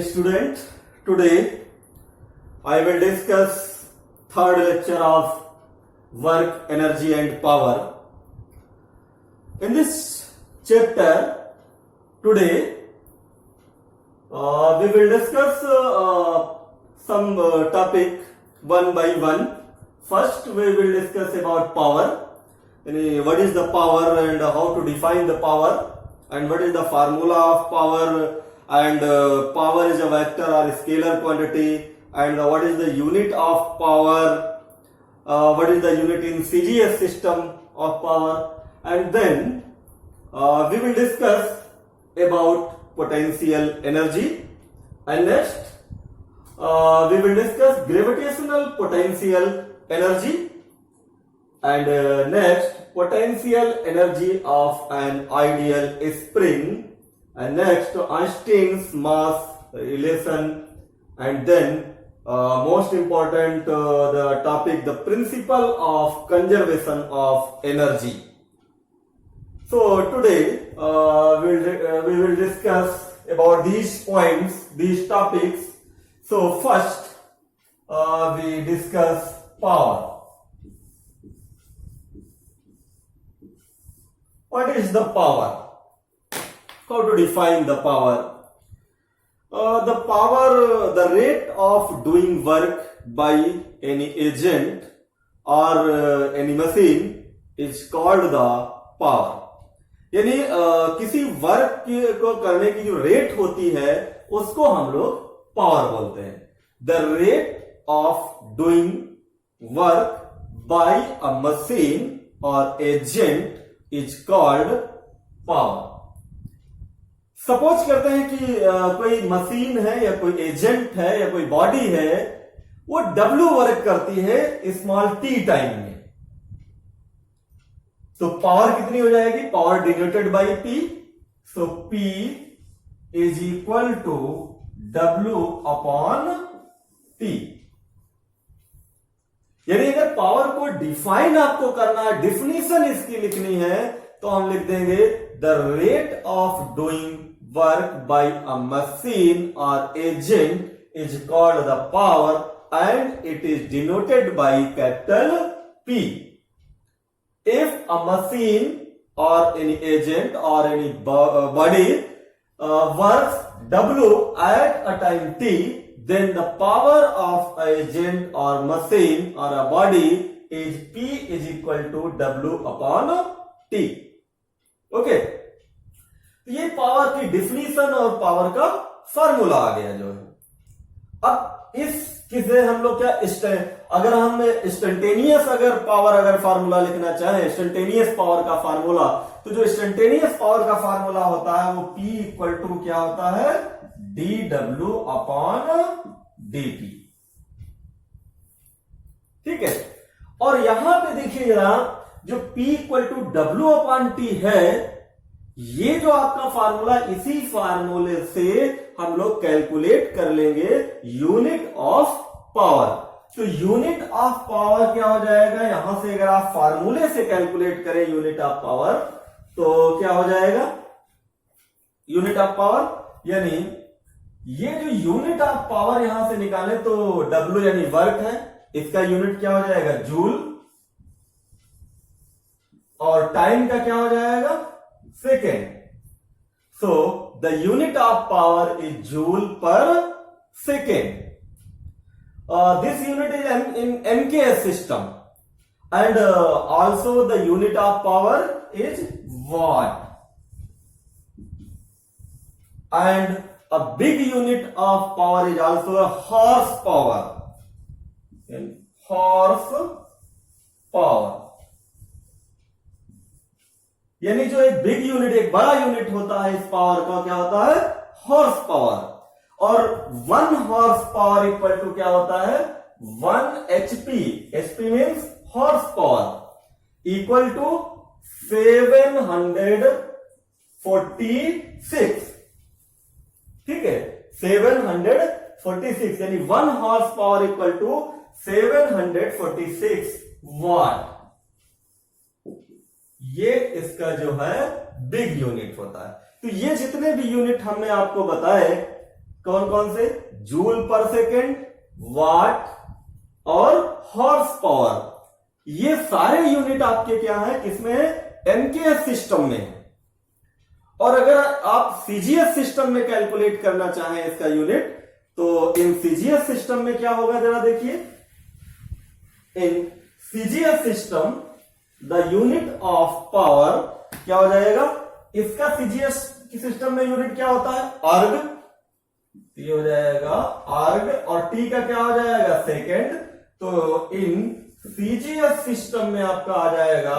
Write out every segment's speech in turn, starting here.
student, today I will discuss third lecture of work, energy and power. In this chapter, today we will discuss some topic one by one. First, we will discuss about power. What is the power and how to define the power, and what is the formula of power, and power is a vector or a scalar quantity, and what is the unit of power, what is the unit in CGS system of power, and then we will discuss about potential energy, and next we will discuss gravitational potential energy, and next potential energy of an ideal spring, and next Einstein's mass relation, and then most important the topic, the principle of conservation of energy. So today we will discuss about these points, these topics. So first we discuss power. What is the power? How to define the power? The power, the rate of doing work by any agent or any machine is called the power. यानी किसी work को करने की जो rate होती है उसको हम लोग पावर बोलते हैं. The rate of doing work by a machine और agent is called power. Suppose करते हैं कि कोई मशीन है या कोई एजेंट है या कोई बॉडी है, वो W वर्क करती है स्मॉल t टाइम में, तो पावर कितनी हो जाएगी? Power denoted by P. So P is equal to W upon T. यानी अगर पावर को डिफाइन आपको करना है, डिफिनीशन इसकी लिखनी है, तो हम लिख देंगे the rate of doing work by a machine और agent is called the power and it is denoted by capital P. If a machine और एनी एजेंट और any body works W at a time T, then the power of agent or machine or a body is P is equal to W upon T. Okay? ये power की definition और power का formula आ गया जो है. अब इस किसे हम लोग क्या अगर हम इंस्टेंटेनियस अगर पावर अगर फार्मूला लिखना चाहें, इंस्टेंटेनियस पावर का फार्मूला, तो जो इंस्टेंटेनियस पावर का फार्मूला होता है वो P इक्वल टू क्या होता है? dW upon dt. ठीक है. और यहां पे देखिए जरा, जो P equal to W upon T है, ये जो आपका फार्मूला, इसी फार्मूले से हम लोग कैलकुलेट कर लेंगे यूनिट ऑफ पावर. तो यूनिट ऑफ पावर क्या हो जाएगा? यहां से अगर आप फार्मूले से कैलकुलेट करें यूनिट ऑफ पावर, तो क्या हो जाएगा? यूनिट ऑफ पावर यानी ये जो यूनिट ऑफ पावर यहां से निकाले तो W यानी वर्क है, इसका यूनिट क्या हो जाएगा? जूल. और टाइम का क्या हो जाएगा? Second. So the unit of power is joule पर second. This unit is in MKS system, and also the unit of power is watt, and a big unit of power is also a horsepower. Horsepower यानी जो एक big unit, एक बड़ा unit होता है इस power का, क्या होता है? Horse power. और 1 हॉर्स पावर इक्वल टू क्या होता है? 1 HP. HP means horse power equal to 746. ठीक है, 746 यानी 1 horse power equal to 746 watt. ये इसका जो है बिग यूनिट होता है. तो ये जितने भी यूनिट हमने आपको बताए कौन कौन से? जूल पर सेकेंड, वाट और हॉर्स पावर। ये सारे यूनिट आपके क्या है, किसमें है? एमकेएस सिस्टम में है। और अगर आप सीजीएस सिस्टम में कैलकुलेट करना चाहें इसका यूनिट, तो इन सीजीएस सिस्टम में क्या होगा जरा देखिए। In CGS system the unit of power क्या हो जाएगा? इसका सीजीएस की सिस्टम में यूनिट क्या होता है? अर्ग। ये हो जाएगा अर्ग, और टी का क्या हो जाएगा? सेकेंड। तो इन सीजीएस सिस्टम में आपका आ जाएगा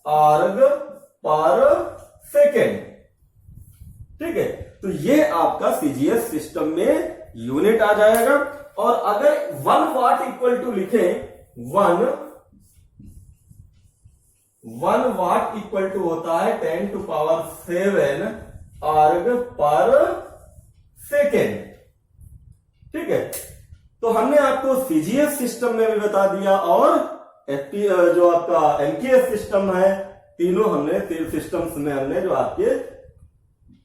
अर्ग पर सेकेंड। ठीक है, तो ये आपका सीजीएस सिस्टम में यूनिट आ जाएगा। और अगर 1 वाट इक्वल टू लिखे, 1 वाट इक्वल टू होता है 10⁷ अर्ग पर सेकेंड। ठीक है, तो हमने आपको सीजीएस सिस्टम में भी बता दिया और एफपी जो आपका एमकेएस सिस्टम है, तीनों हमने तीन सिस्टम्स में हमने जो आपके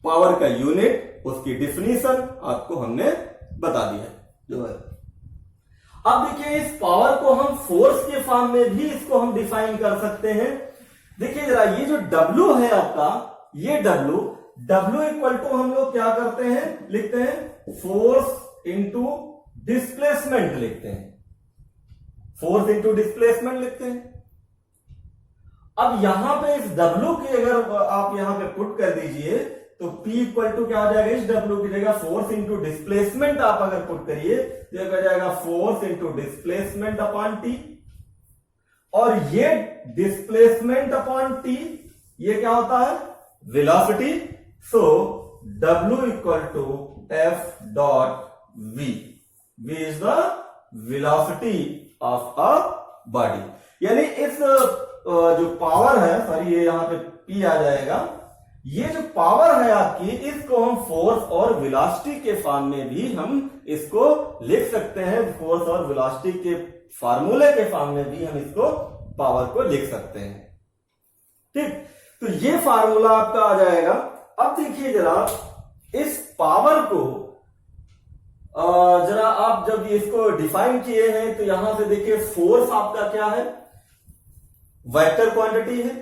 पावर का यूनिट, उसकी डिफिनीशन आपको हमने बता दिया जो है। अब देखिए, इस पावर को हम फोर्स के फॉर्म में भी इसको हम डिफाइन कर सकते हैं। देखिए जरा, ये जो W है आपका, ये W इक्वल टू हम लोग क्या करते हैं, लिखते हैं फोर्स इंटू डिस्प्लेसमेंट लिखते हैं। फोर्स इंटू डिस्प्लेसमेंट लिखते हैं। अब यहां पे इस W की अगर आप यहां पे पुट कर दीजिए, तो P इक्वल टू क्या हो जाएगा? इस W की जगह फोर्स इंटू डिस्प्लेसमेंट आप अगर पुट करिए तो यह जाएगा force into displacement upon T। और ये डिस्प्लेसमेंट अपॉन T ये क्या होता है? Velocity. So W equal to F dot V। V is the velocity of a body. यानी इस जो पावर है, सॉरी ये यहां पे P आ जाएगा, ये जो पावर है आपकी, इसको हम फोर्स और वेलोसिटी के फॉर्म में भी हम इसको लिख सकते हैं। फोर्स और वेलोसिटी के फार्मूले के फॉर्म में भी हम इसको पावर को लिख सकते हैं। ठीक, तो ये फार्मूला आपका आ जाएगा। अब देखिए जरा, इस पावर को जरा आप जब इसको डिफाइन किए हैं, तो यहां से देखिए फोर्स आपका क्या है? वेक्टर क्वांटिटी है,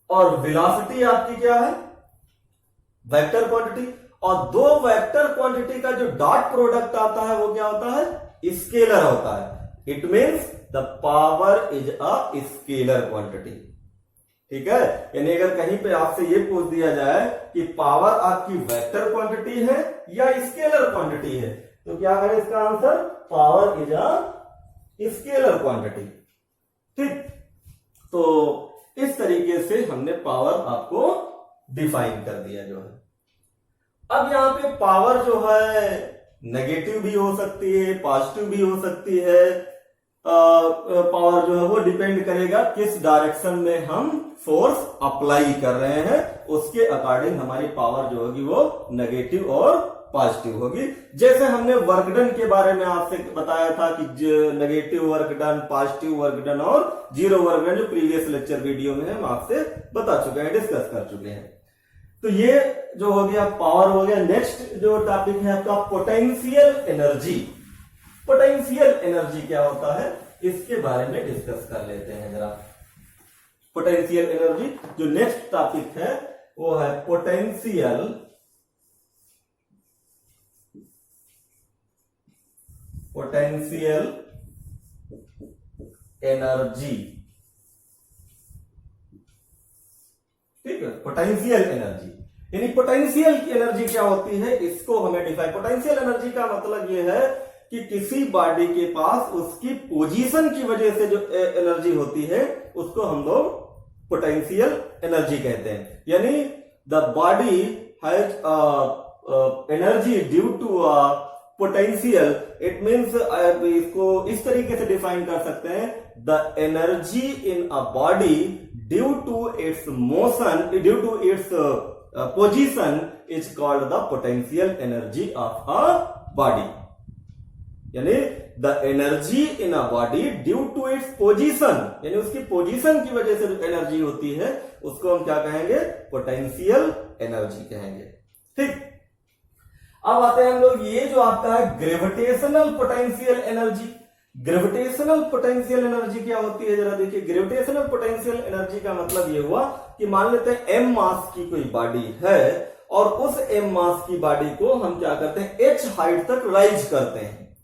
और वेलोसिटी आपकी क्या है? Vector quantity. और दो वेक्टर क्वांटिटी का जो डॉट प्रोडक्ट आता है वो क्या होता है? स्केलर होता है। It means the power is a scalar quantity. ठीक है, यानी अगर कहीं पे आपसे ये पूछ दिया जाए कि पावर आपकी वेक्टर क्वांटिटी है या स्केलर क्वांटिटी है, तो क्या है इसका answer? Power is a scalar quantity. ठीक, तो इस तरीके से हमने पावर आपको डिफाइन कर दिया जो है। अब यहां पे पावर जो है नेगेटिव भी हो सकती है, पॉजिटिव भी हो सकती है। पावर जो है वो डिपेंड करेगा किस डायरेक्शन में हम फोर्स अप्लाई कर रहे हैं, उसके अकॉर्डिंग हमारी पावर जो होगी वो नेगेटिव और पॉजिटिव होगी। जैसे हमने वर्क डन के बारे में आपसे बताया था कि negative work done, positive work done और जीरो वर्क डन, जो प्रीवियस लेक्चर वीडियो में हम आपसे बता चुके हैं, डिस्कस कर चुके हैं। तो ये जो हो गया पावर हो गया। नेक्स्ट जो टॉपिक है आपका पोटेंशियल एनर्जी। पोटेंशियल एनर्जी क्या होता है, इसके बारे में डिस्कस कर लेते हैं जरा। पोटेंशियल एनर्जी जो नेक्स्ट टॉपिक है वो है पोटेंशियल एनर्जी। ठीक है, पोटेंशियल एनर्जी यानी पोटेंशियल एनर्जी क्या होती है, इसको हमें डिफाइन। पोटेंशियल एनर्जी का मतलब यह है कि किसी बॉडी के पास उसकी पोजीशन की वजह से जो एनर्जी होती है उसको हम लोग पोटेंशियल एनर्जी कहते हैं। यानी the body has energy due to potential. It means इसको इस तरीके से डिफाइन कर सकते हैं, the energy in a body due to its motion, due to its position is called the potential energy of a body. यानी the energy in a body due to its position, यानी उसकी position की वजह से जो energy होती है उसको हम क्या कहेंगे, पोटेंशियल एनर्जी कहेंगे। ठीक, अब आते हैं हम लोग ये जो आपका है gravitational potential energy. Gravitational potential energy क्या होती है जरा देखिए। ग्रेविटेशनल पोटेंशियल एनर्जी का मतलब ये हुआ कि मान लेते हैं एम मास की कोई बॉडी है और उस एम मास की बॉडी को हम क्या करते हैं एच हाइट तक राइज करते हैं।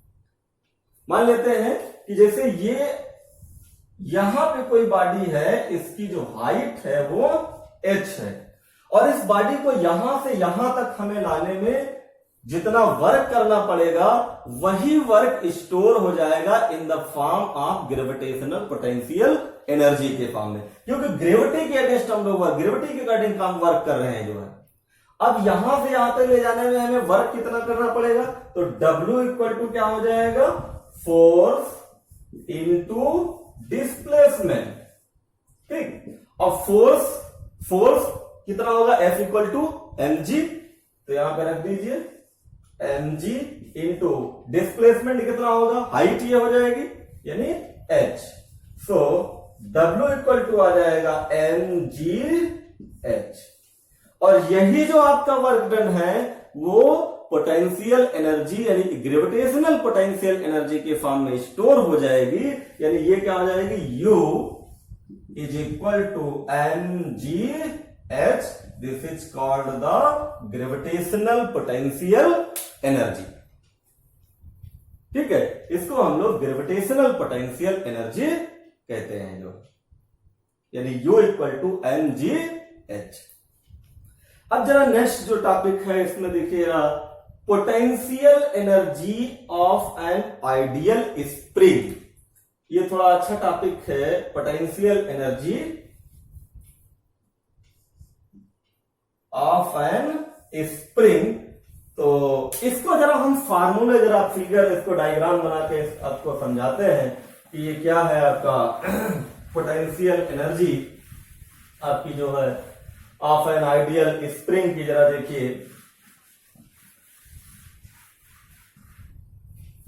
मान लेते हैं कि जैसे ये यहां पे कोई बॉडी है, इसकी जो हाइट है वो एच है और इस बॉडी को यहां से यहां तक हमें लाने में जितना वर्क करना पड़ेगा वही वर्क स्टोर हो जाएगा in the form of gravitational potential energy के फॉर्म में, क्योंकि ग्रेविटी के अगेंस्ट हम लोग ग्रेविटी के अकॉर्डिंग हम वर्क कर रहे हैं जो है। अब यहां से यहां तक ले जाने में हमें वर्क कितना करना पड़ेगा, तो W इक्वल टू क्या हो जाएगा, फोर्स इनटू डिस्प्लेसमेंट। ठीक, और फोर्स कितना होगा, F इक्वल टू mg, तो यहां पर रख दीजिए mg इंटू डिस्प्लेसमेंट कितना होगा, हाइट ये हो जाएगी यानी h। So W equal to आ जाएगा mgh और यही जो आपका वर्क डन है वो पोटेंशियल एनर्जी यानी ग्रेविटेशनल पोटेंशियल एनर्जी के फॉर्म में स्टोर हो जाएगी। यानी ये क्या हो जाएगी, U is equal to mgh। This is called the gravitational potential energy. ठीक है, इसको हम लोग ग्रेविटेशनल पोटेंशियल एनर्जी कहते हैं जो, यानी U इक्वल टू mgh। अब जरा नेक्स्ट जो टॉपिक है इसमें देखिएगा, potential energy of an ideal spring. ये थोड़ा अच्छा टॉपिक है, potential energy of an spring. तो इसको जरा हम फार्मूले जरा फिगर इसको डायग्राम बना के आपको समझाते हैं कि ये क्या है आपका पोटेंशियल एनर्जी आपकी जो है ऑफ एन आइडियल स्प्रिंग की। जरा देखिए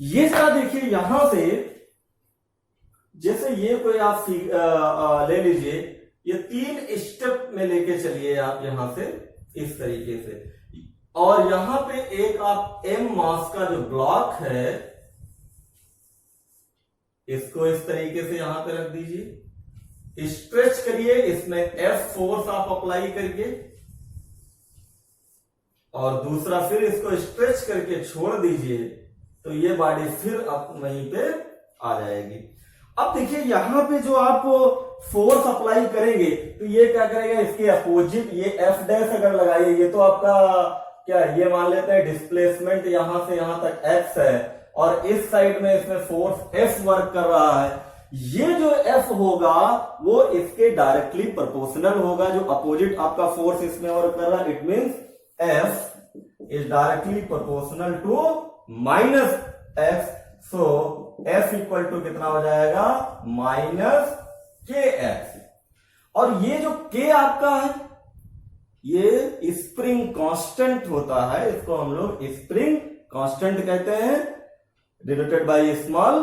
ये जरा देखिए, यहां से जैसे ये कोई आप ले लीजिए, ये 3 स्टेप में लेके चलिए आप यहां से इस तरीके से, और यहां पे एक आप एम मास का जो ब्लॉक है इसको इस तरीके से यहां पे रख दीजिए, स्ट्रेच करिए, इसमें एफ फोर्स आप अप्लाई करिए और दूसरा फिर इसको स्ट्रेच करके छोड़ दीजिए, तो ये बॉडी फिर आप वहीं पे आ जाएगी। अब देखिए यहां पे जो आप फोर्स अप्लाई करेंगे तो ये क्या करेगा, इसके अपोजिट ये एफ डैश अगर लगाइए, ये तो आपका क्या ये मान लेते हैं डिस्प्लेसमेंट यहां से यहां तक x है और इस साइड में इसमें फोर्स F वर्क कर रहा है। ये जो F होगा वो इसके डायरेक्टली प्रोपोर्शनल होगा, जो अपोजिट आपका फोर्स इसमें वर्क कर रहा है। It means F is directly proportional to minus x। So F equal to कितना हो जाएगा, माइनस kx। और ये जो k आपका है ये स्प्रिंग कांस्टेंट होता है, इसको हम लोग स्प्रिंग कांस्टेंट कहते हैं, डिनोटेड बाय स्मॉल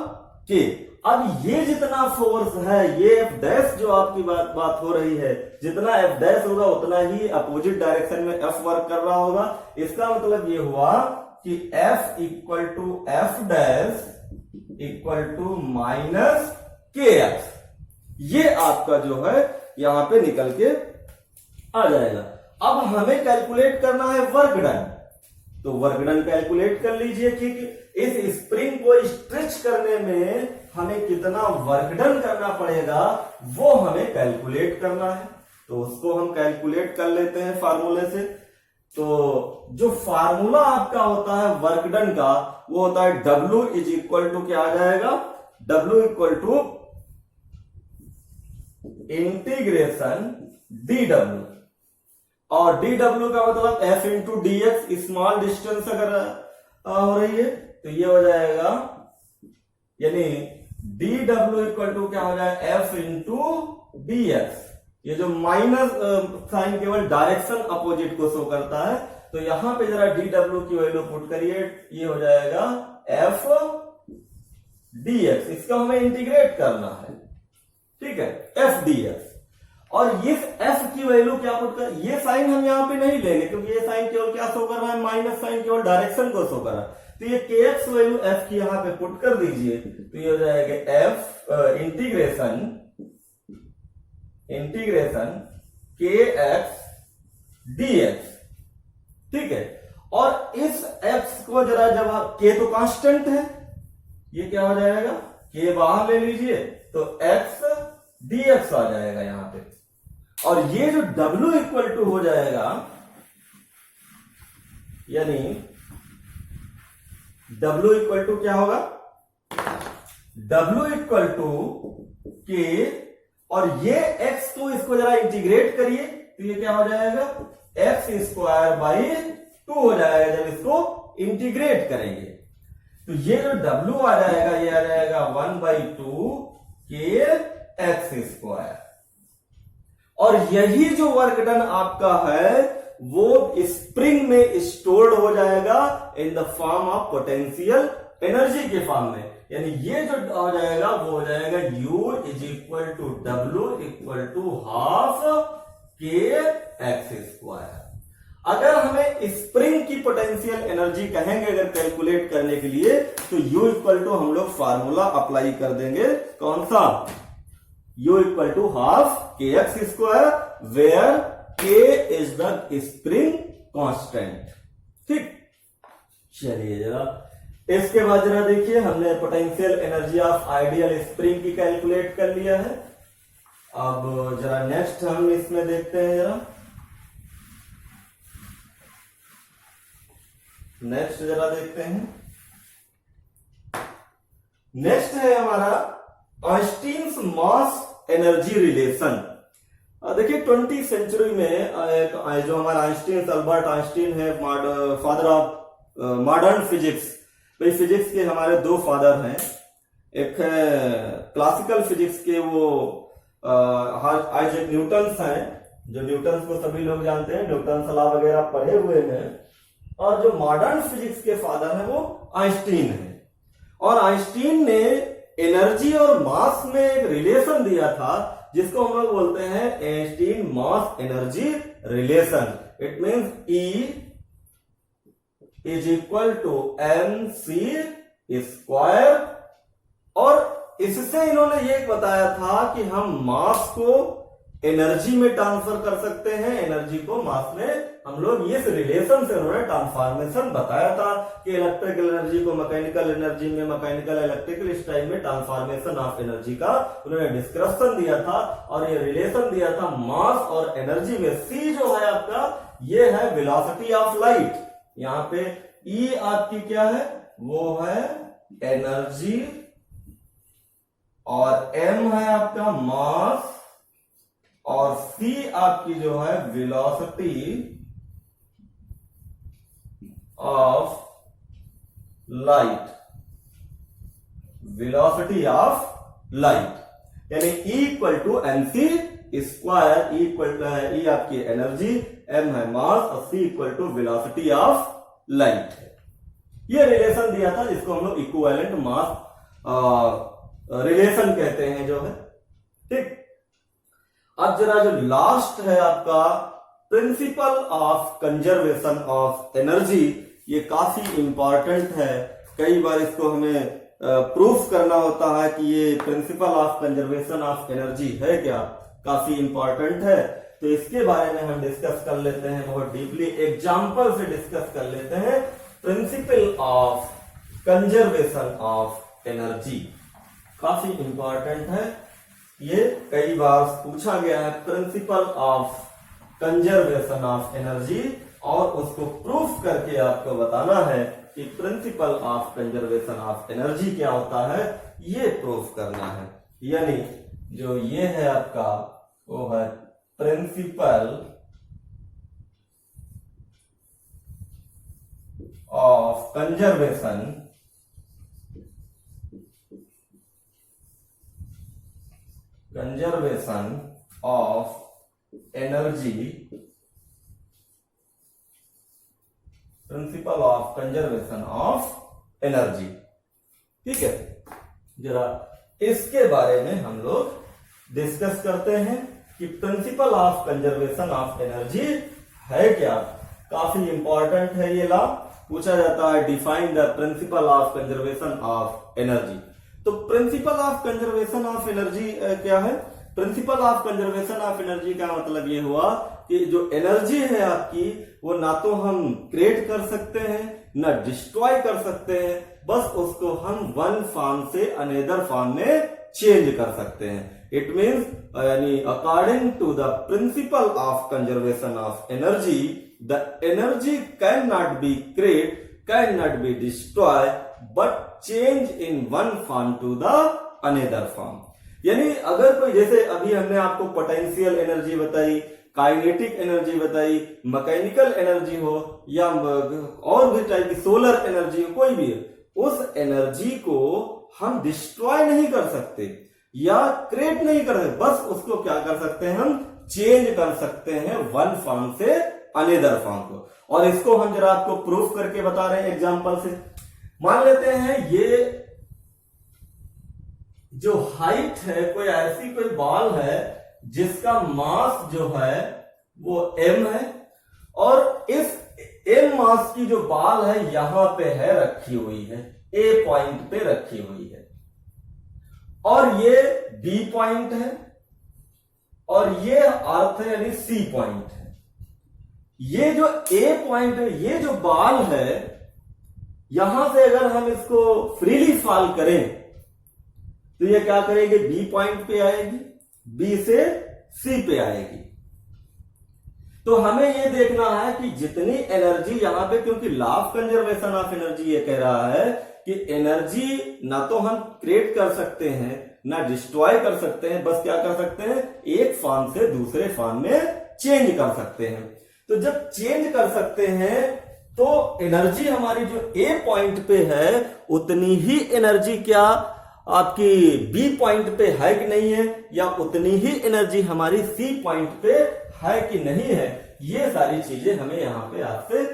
k। अब ये जितना फोर्स है, ये F डैश जो आपकी बात हो रही है, जितना F डैश होगा उतना ही अपोजिट डायरेक्शन में F वर्क कर रहा होगा। इसका मतलब ये हुआ कि F equal to F dash equal to minus kx। ये आपका जो है यहां पे निकल के आ जाएगा। अब हमें कैलकुलेट करना है वर्क डन, तो वर्क डन कैलकुलेट कर लीजिए कि इस स्प्रिंग को स्ट्रेच करने में हमें कितना वर्क डन करना पड़ेगा वो हमें कैलकुलेट करना है। तो उसको हम कैलकुलेट कर लेते हैं फार्मूले से। तो जो फार्मूला आपका होता है वर्क डन का वो होता है W इज इक्वल टू क्या आ जाएगा, W equal to integration dW, और dW का मतलब F into D X, small distance अगर हो रही है तो ये हो जाएगा, यानी dW इक्वल टू क्या हो जाएगा, F इंटू डी एक्स। ये जो माइनस साइन केवल डायरेक्शन अपोजिट को शो करता है, तो यहां पे जरा dW की वैल्यू पुट करिए, ये हो जाएगा F dx। इसका हमें इंटीग्रेट करना है, ठीक है, F dx। और इस एफ की वैल्यू क्या पुट कर, ये साइन हम यहाँ पे नहीं लेंगे क्योंकि ये साइन केवल क्या शो कर रहा है, माइनस साइन केवल डायरेक्शन को शो कर रहा है। तो ये के एक्स वैल्यू एफ की यहाँ पे पुट कर दीजिए, तो ये हो जाएगा एफ इंटीग्रेशन के एक्स डी एक्स। ठीक है, और इस एक्स को जरा जब आप, के तो कांस्टेंट है, ये क्या हो जाएगा, के बाहर ले लीजिए तो एक्स डी एक्स आ जाएगा यहां पे। और ये जो W इक्वल टू हो जाएगा, यानी W इक्वल टू क्या होगा, W इक्वल टू के, और ये x को इसको जरा इंटीग्रेट करिए तो ये क्या हो जाएगा, एक्स स्क्वायर बाई 2 हो जाएगा जब इसको इंटीग्रेट करेंगे। तो ये जो W आ जाएगा ये आ जाएगा 1/2 के एक्स स्क्वायर। और यही जो वर्क डन आपका है वो स्प्रिंग में स्टोर्ड हो जाएगा in the form of potential energy के फॉर्म में। यानी ये जो हो जाएगा वो हो जाएगा U is equal to W equal to half K X square. अगर हमें स्प्रिंग की पोटेंशियल एनर्जी कहेंगे अगर कैलकुलेट करने के लिए, तो U इक्वल टू हम लोग फार्मूला अप्लाई कर देंगे, कौन सा, U equal to half K X square, where K is the spring constant. ठीक, चलिए जरा इसके बाद जरा देखिए, हमने potential energy of ideal spring की कैलकुलेट कर लिया है। अब जरा नेक्स्ट हम इसमें देखते हैं, जरा नेक्स्ट जरा देखते हैं। नेक्स्ट है हमारा आइंस्टीन्स मास एनर्जी रिलेशन। देखिए 20वीं सेंचुरी में जो हमारा आइंस्टीन, अल्बर्ट आइंस्टीन है, फादर ऑफ मॉडर्न फिजिक्स। भाई फिजिक्स के हमारे दो फादर हैं, एक है क्लासिकल फिजिक्स के वो आइजैक न्यूटन हैं, जो न्यूटन को सभी लोग जानते हैं, न्यूटन लॉ वगैरह पढ़े हुए हैं। और जो मॉडर्न फिजिक्स के फादर हैं वो आइंस्टीन है। और आइंस्टीन ने एनर्जी और मास में एक रिलेशन दिया था जिसको हम लोग बोलते हैं Einstein mass energy relation. It means E is equal to mc square. और इससे इन्होंने ये बताया था कि हम मास को एनर्जी में ट्रांसफर कर सकते हैं, एनर्जी को मास में हम लोग, ये रिलेशन से उन्होंने ट्रांसफॉर्मेशन बताया था कि इलेक्ट्रिकल एनर्जी को मैकेनिकल एनर्जी में, मैकेनिकल इलेक्ट्रिकल, इस टाइप में ट्रांसफॉर्मेशन ऑफ एनर्जी का उन्होंने डिस्क्रिप्शन दिया था। और ये रिलेशन दिया था मास और एनर्जी में। C जो है आपका, ये है वेलोसिटी ऑफ लाइट। यहाँ पे E आपकी क्या है, वो है एनर्जी, और M है आपका मास, और C आपकी जो है velocity of light, velocity of light. यानी E equal to mc square, E equal to E आपकी एनर्जी, M है मास, और C equal to velocity of light है। ये रिलेशन दिया था जिसको हम लोग इक्विवेलेंट मास रिलेशन कहते हैं जो है। ठीक, अब जरा जो लास्ट है आपका principal of conservation of energy, ये काफी इंपॉर्टेंट है। कई बार इसको हमें प्रूफ करना होता है कि ये principal of conservation of energy है क्या, काफी इंपॉर्टेंट है। तो इसके बारे में हम डिस्कस कर लेते हैं बहुत डीपली, एग्जांपल से डिस्कस कर लेते हैं। Principal of conservation of energy काफी इंपॉर्टेंट है, ये कई बार पूछा गया है, principle of conservation of energy, और उसको प्रूफ करके आपको बताना है कि principal of conservation of energy क्या होता है, ये प्रूफ करना है। यानी जो ये है आपका, वो है principle of conservation of energy, principal of conservation of energy. ठीक है, जरा इसके बारे में हम लोग डिस्कस करते हैं। कि principal of conservation of energy है क्या। काफी इंपॉर्टेंट है ये लॉ, पूछा जाता है define the principle of conservation of energy. तो principle of conservation of energy क्या है। Principle of conservation of energy का मतलब ये हुआ कि जो एनर्जी है आपकी वो ना तो हम क्रिएट कर सकते हैं ना डिस्ट्रॉय कर सकते हैं, बस उसको हम वन फॉर्म से अनदर फॉर्म में चेंज कर सकते हैं। इट मीन्स यानी according to the principle of conservation of energy the energy can not be create, can not be destroy but change in one form to the another form. यानी अगर कोई, जैसे अभी हमने आपको पोटेंशियल एनर्जी बताई, kinetic energy बताई, mechanical energy हो या और भी टाइप की सोलर एनर्जी हो, कोई भी है, उस एनर्जी को हम डिस्ट्रॉय नहीं कर सकते या क्रिएट नहीं कर सकते, बस उसको क्या कर सकते हैं, हम चेंज कर सकते हैं वन फॉर्म से अनदर फॉर्म को। और इसको हम जरा आपको प्रूफ करके बता रहे हैं एग्जांपल से। मान लेते हैं ये जो हाइट है, कोई ऐसी कोई बॉल है जिसका मास जो है वो m है, और इस m मास की जो बॉल है यहां पे है, रखी हुई है, a पॉइंट पे रखी हुई है, और ये b पॉइंट है, और ये अर्थ है यानी c पॉइंट है। ये जो a पॉइंट है, ये जो बॉल है, यहां से अगर हम इसको फ्रीली फॉल करें तो ये क्या करेगी, बी पॉइंट पे आएगी, बी से सी पे आएगी। तो हमें ये देखना है कि जितनी एनर्जी यहां पे, क्योंकि law of conservation of energy ये कह रहा है कि एनर्जी ना तो हम क्रिएट कर सकते हैं ना डिस्ट्रॉय कर सकते हैं, बस क्या कर सकते हैं, एक फॉर्म से दूसरे फॉर्म में चेंज कर सकते हैं। तो जब चेंज कर सकते हैं तो एनर्जी हमारी जो ए पॉइंट पे है उतनी ही एनर्जी क्या आपकी बी पॉइंट पे है कि नहीं है, या उतनी ही एनर्जी हमारी सी पॉइंट पे है कि नहीं है। ये सारी चीजें हमें यहां पे आपसे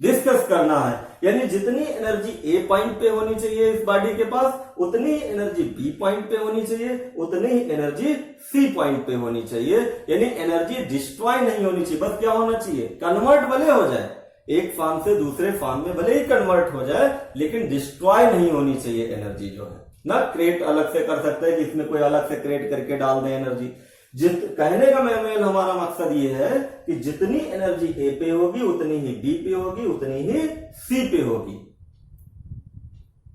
डिस्कस करना है। यानी जितनी एनर्जी ए पॉइंट पे होनी चाहिए इस बॉडी के पास, उतनी एनर्जी बी पॉइंट पे होनी चाहिए, उतनी ही एनर्जी सी पॉइंट पे होनी चाहिए। यानी एनर्जी डिस्ट्रॉय नहीं होनी चाहिए, बस क्या होना चाहिए, कन्वर्ट भले हो जाए, एक फॉर्म से दूसरे फॉर्म में भले ही कन्वर्ट हो जाए, लेकिन डिस्ट्रॉय नहीं होनी चाहिए एनर्जी जो है ना। क्रिएट अलग से कर सकते हैं कि इसमें कोई अलग से क्रिएट करके डाल दें एनर्जी। कहने का मेन हमारा मकसद ये है कि जितनी एनर्जी ए पे होगी उतनी ही बी पे होगी, उतनी ही सी पे होगी।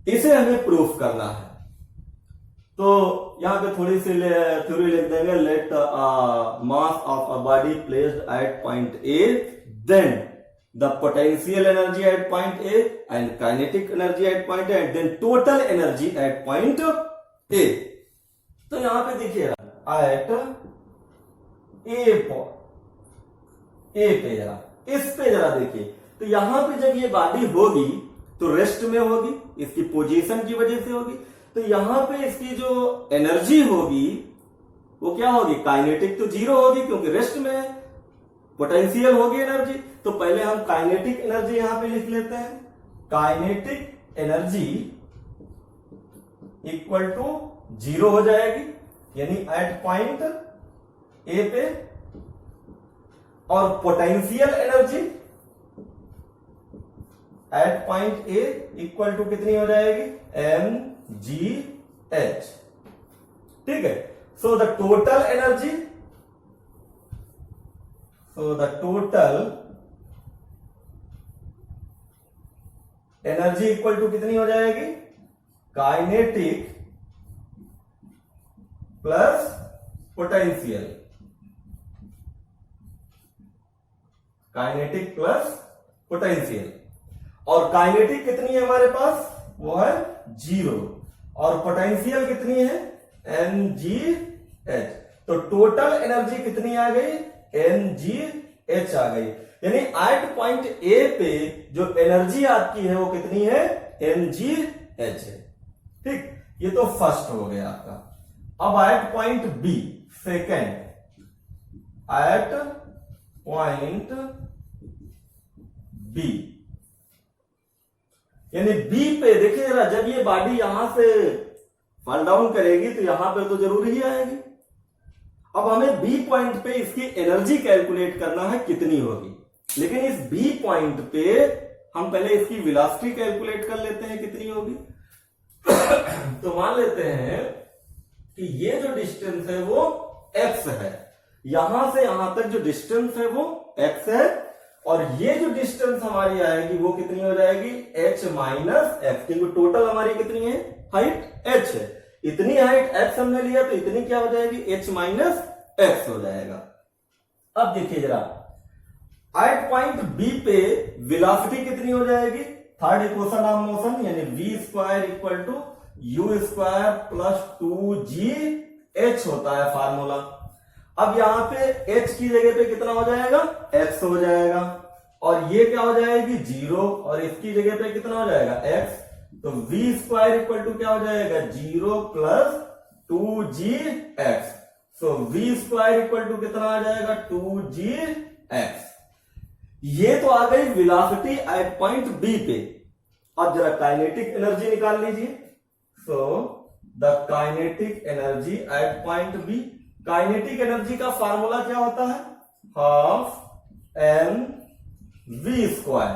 इसे हमें प्रूफ करना है। तो यहां पे थोड़ी सी थ्योरी लिख देंगे। Let mass of a body placed at point A, then the potential energy at point A and kinetic energy at point A and then total energy at point A। तो यहां पे देखिए at A पे जरा, इस पे जरा देखिए, तो यहां पे जब ये बॉडी होगी तो रेस्ट में होगी, इसकी पोजीशन की वजह से होगी। तो यहां पे इसकी जो एनर्जी होगी वो क्या होगी, काइनेटिक तो जीरो होगी क्योंकि रेस्ट में है, पोटेंशियल होगी एनर्जी। तो पहले हम काइनेटिक एनर्जी यहां पे लिख लेते हैं। Kinetic energy equal to zero हो जाएगी, यानी एट पॉइंट ए पे, और potential energy at point A equal to कितनी हो जाएगी, एम जी एच। ठीक है। So the total energy, so the total energy equal to कितनी हो जाएगी, kinetic plus potential, kinetic plus potential. और काइनेटिक कितनी है हमारे पास, वो है जीरो, और पोटेंशियल कितनी है, एम जी एच। तो टोटल एनर्जी कितनी आ गई, एम जी एच आ गई। यानी एट पॉइंट ए पे जो एनर्जी आपकी है वो कितनी है, एम जी एच है। ठीक, ये तो फर्स्ट हो गया आपका। अब at point B, second, at point B, यानी बी पे देखिए जरा, जब ये बॉडी यहां से फॉल डाउन करेगी तो यहां पे तो जरूर ही आएगी। अब हमें बी पॉइंट पे इसकी एनर्जी कैलकुलेट करना है कितनी होगी, लेकिन इस बी पॉइंट पे हम पहले इसकी वेलोसिटी कैलकुलेट कर लेते हैं कितनी होगी। तो मान लेते हैं कि ये जो डिस्टेंस है वो x है, यहां से यहां तक जो डिस्टेंस है वो x है, और ये जो डिस्टेंस हमारी आएगी वो कितनी हो जाएगी h माइनस x, क्योंकि टोटल हमारी कितनी है हाइट h है, इतनी हाइट x हमने लिया तो इतनी क्या हो जाएगी h माइनस x हो जाएगा। अब देखिए जरा एट पॉइंट बी पे वेलोसिटी कितनी हो जाएगी, थर्ड इक्वेशन ऑफ मोशन यानी v square equal to u square plus 2gh होता है फार्मूला। अब यहां पे h की जगह पे कितना हो जाएगा x हो जाएगा, और ये क्या हो जाएगी 0, और इसकी जगह पे कितना हो जाएगा x, तो v स्क्वायर इक्वल टू क्या हो जाएगा 0 plus 2gx, so v square equal to कितना आ जाएगा 2gx। ये तो आ गई वेलोसिटी एट पॉइंट बी पे। अब जरा काइनेटिक एनर्जी निकाल लीजिए। So the kinetic energy at point B, kinetic energy का फार्मूला क्या होता है हाफ एम वी स्क्वायर,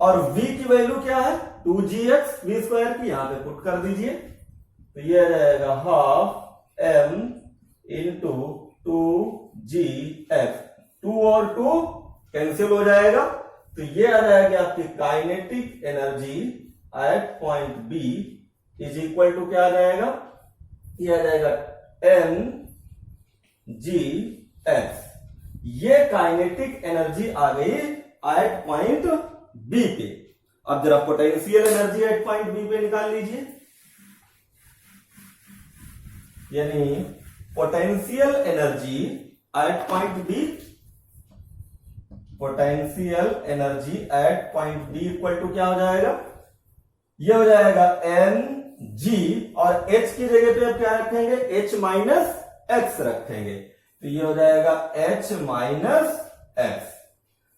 और v की वैल्यू क्या है 2gx, v स्क्वायर की यहां पे पुट कर दीजिए, तो ये आ जाएगा हाफ एम इंटू 2gx, 2 और 2 कैंसिल हो जाएगा, तो ये आ जाएगा आपकी kinetic energy at point B is equal to क्या आ जाएगा, ये आ जाएगा एम जी एक्स। ये काइनेटिक एनर्जी आ गई एट पॉइंट बी पे। अब जरा potential energy at point B पे निकाल लीजिए, यानी potential energy at point B, potential energy at point B equal to क्या हो जाएगा, ये हो जाएगा एम जी, और h की जगह पे अब क्या रखेंगे h माइनस एक्स रखेंगे, तो ये हो जाएगा h minus X.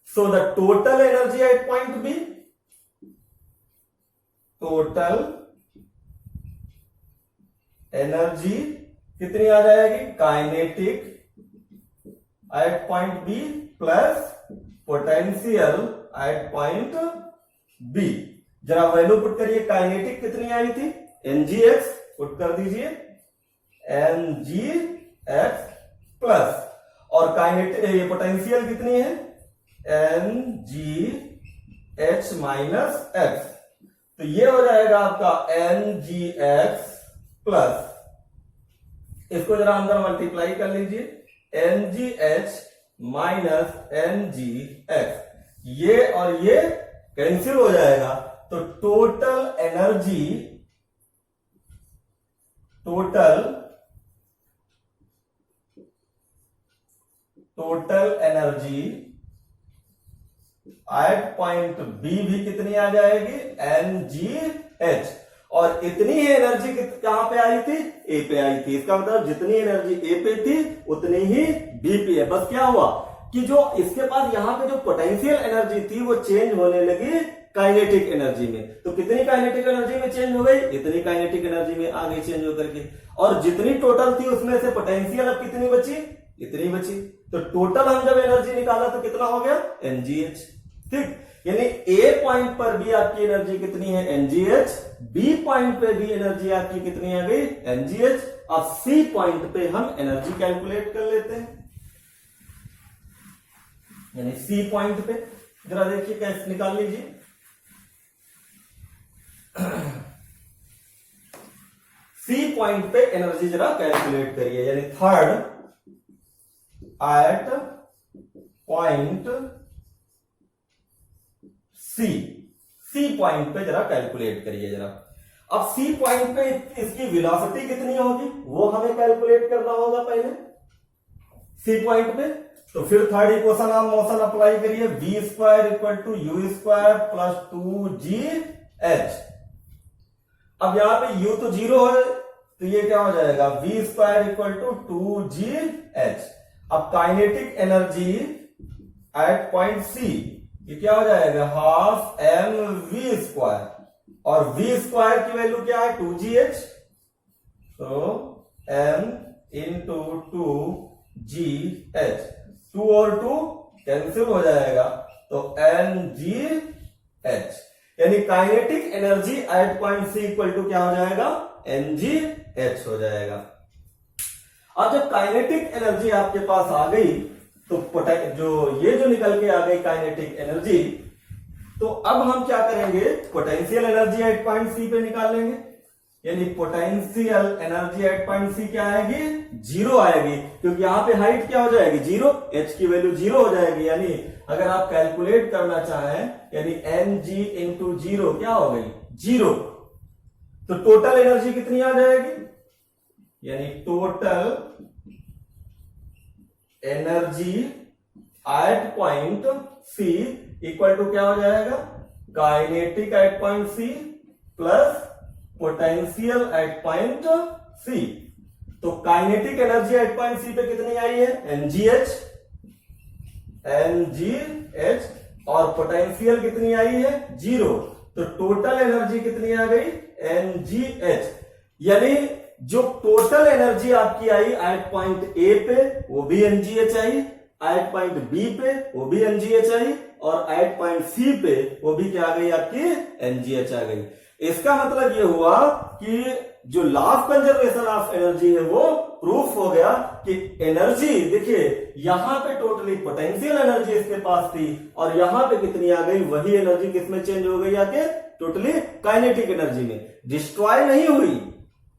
So the total energy at point B, total energy कितनी आ जाएगी kinetic at point B plus potential at point B. जरा वैल्यू पुट करिए, काइनेटिक कितनी आई थी mgx, पुट कर दीजिए mgx प्लस, और काइनेटिक पोटेंशियल कितनी है mgh माइनस x, तो ये हो जाएगा आपका mgx प्लस, इसको जरा अंदर मल्टीप्लाई कर लीजिए mgh माइनस mgx, ये और ये कैंसिल हो जाएगा, तो total energy at point B भी कितनी आ जाएगी mgh, और इतनी ही एनर्जी कहां पे आई थी ए पे आई थी, इसका मतलब जितनी एनर्जी ए पे थी उतनी ही बी पे है। बस क्या हुआ कि जो इसके पास यहां पे जो पोटेंशियल एनर्जी थी वो चेंज होने लगी काइनेटिक एनर्जी में, तो कितनी काइनेटिक एनर्जी में चेंज हो गई, इतनी काइनेटिक एनर्जी में आ गई चेंज होकर के, और जितनी टोटल थी उसमें से पोटेंशियल अब कितनी बची, इतनी बची, तो टोटल हम जब एनर्जी निकाला तो कितना हो गया mgh। ठीक, यानी ए पॉइंट पर भी आपकी एनर्जी कितनी है mgh, बी पॉइंट पे भी एनर्जी आपकी कितनी आ गई mgh। अब सी पॉइंट पे हम एनर्जी कैलकुलेट कर लेते हैं, यानी सी पॉइंट पे जरा देखिए कैसे निकाल लीजिए। सी पॉइंट पे एनर्जी जरा कैलकुलेट करिए, यानी third at point C, C point पे जरा कैलकुलेट करिए जरा। अब सी पॉइंट पे इसकी वेलोसिटी कितनी होगी वो हमें कैलकुलेट करना होगा पहले सी पॉइंट पे, तो फिर third equation of motion apply करिए, v square equal to u square plus 2gh। अब यहां पे u तो 0 है, तो ये क्या हो जाएगा v square equal to 2gh। अब kinetic energy at point C, ये क्या हो जाएगा हाफ एम वी स्क्वायर, और v स्क्वायर की वैल्यू क्या है 2gh, तो m इंटू 2 NGH, 2 और 2 कैंसिल हो जाएगा तो NGH, यानी kinetic energy at point C equal to क्या हो जाएगा, NGH हो जाएगा। अब जब काइनेटिक एनर्जी आपके पास आ गई तो जो निकल के आ गई काइनेटिक एनर्जी, तो अब हम क्या करेंगे, potential energy at point C पे निकाल लेंगे। यानी potential energy at point C क्या आएगी, 0 आएगी, क्योंकि यहां पे हाइट क्या हो जाएगी, 0, H की वैल्यू 0 हो जाएगी। यानी अगर आप कैलकुलेट करना चाहें, यानी mg इंटू 0 क्या हो गई, 0, तो टोटल एनर्जी कितनी आ जाएगी, यानी total energy at point C equal to क्या हो जाएगा, kinetic at point C plus potential at point C. तो kinetic energy at point C पे कितनी आई है, NGH, और पोटेंशियल कितनी आई है, 0, तो टोटल एनर्जी कितनी आ गई, NGH। यानी जो टोटल एनर्जी आपकी आई एट पॉइंट ए पे वो भी NGH आई, एट पॉइंट बी पे वो भी NGH आई, और एट पॉइंट सी पे वो भी क्या आ गई आपकी, NGH आ गई। इसका मतलब ये हुआ कि जो law of conservation of energy है वो प्रूफ हो गया कि एनर्जी, देखिए यहां पे टोटली पोटेंशियल एनर्जी इसके पास थी, और यहां पे कितनी आ गई, वही एनर्जी किसमें चेंज हो गई आके, टोटली काइनेटिक एनर्जी में, डिस्ट्रॉय नहीं हुई,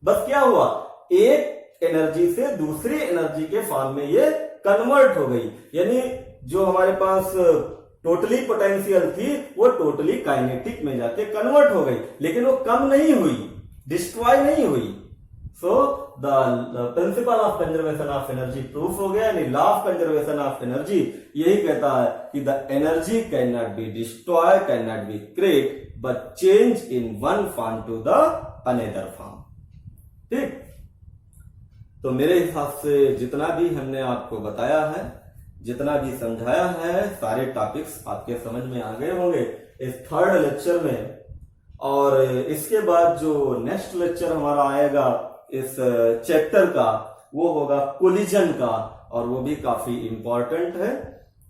बस क्या हुआ, एक एनर्जी से दूसरी एनर्जी के फॉर्म में ये कन्वर्ट हो गई। यानी जो हमारे पास टोटली पोटेंशियल थी वो टोटली काइनेटिक में जाके कन्वर्ट हो गई, लेकिन वो कम नहीं हुई, डिस्ट्रॉय नहीं हुई। So the principle of conservation of energy proof हो गया, यानी law of conservation of energy यही कहता है कि the energy can not be destroy, can not be create, but change in one form to the another form. ठीक, तो मेरे हिसाब से जितना भी हमने आपको बताया है, जितना भी समझाया है, सारे टॉपिक्स आपके समझ में आ गए होंगे इस थर्ड लेक्चर में। और इसके बाद जो नेक्स्ट लेक्चर हमारा आएगा इस चैप्टर का, वो होगा कोलिजन का, और वो भी काफी इंपॉर्टेंट है।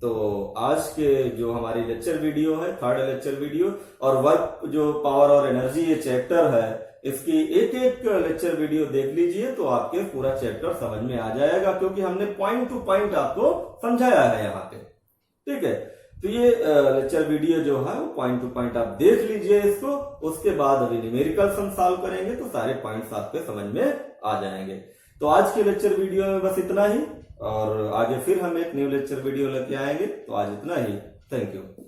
तो आज के जो हमारी लेक्चर वीडियो है, थर्ड लेक्चर वीडियो, और वर्क जो पावर और एनर्जी ये चैप्टर है, इसकी एक एक लेक्चर वीडियो देख लीजिए तो आपके पूरा चैप्टर समझ में आ जाएगा, क्योंकि हमने पॉइंट टू पॉइंट आपको समझाया है यहाँ पे। ठीक है, तो ये लेक्चर वीडियो जो है वो पॉइंट टू पॉइंट आप देख लीजिए इसको, उसके बाद अभी न्यूमेरिकल्स हम सॉल्व करेंगे तो सारे पॉइंट्स आपके समझ में आ जाएंगे। तो आज के लेक्चर वीडियो में बस इतना ही, और आगे फिर हम एक न्यू लेक्चर वीडियो लेके आएंगे। तो आज इतना ही, थैंक यू।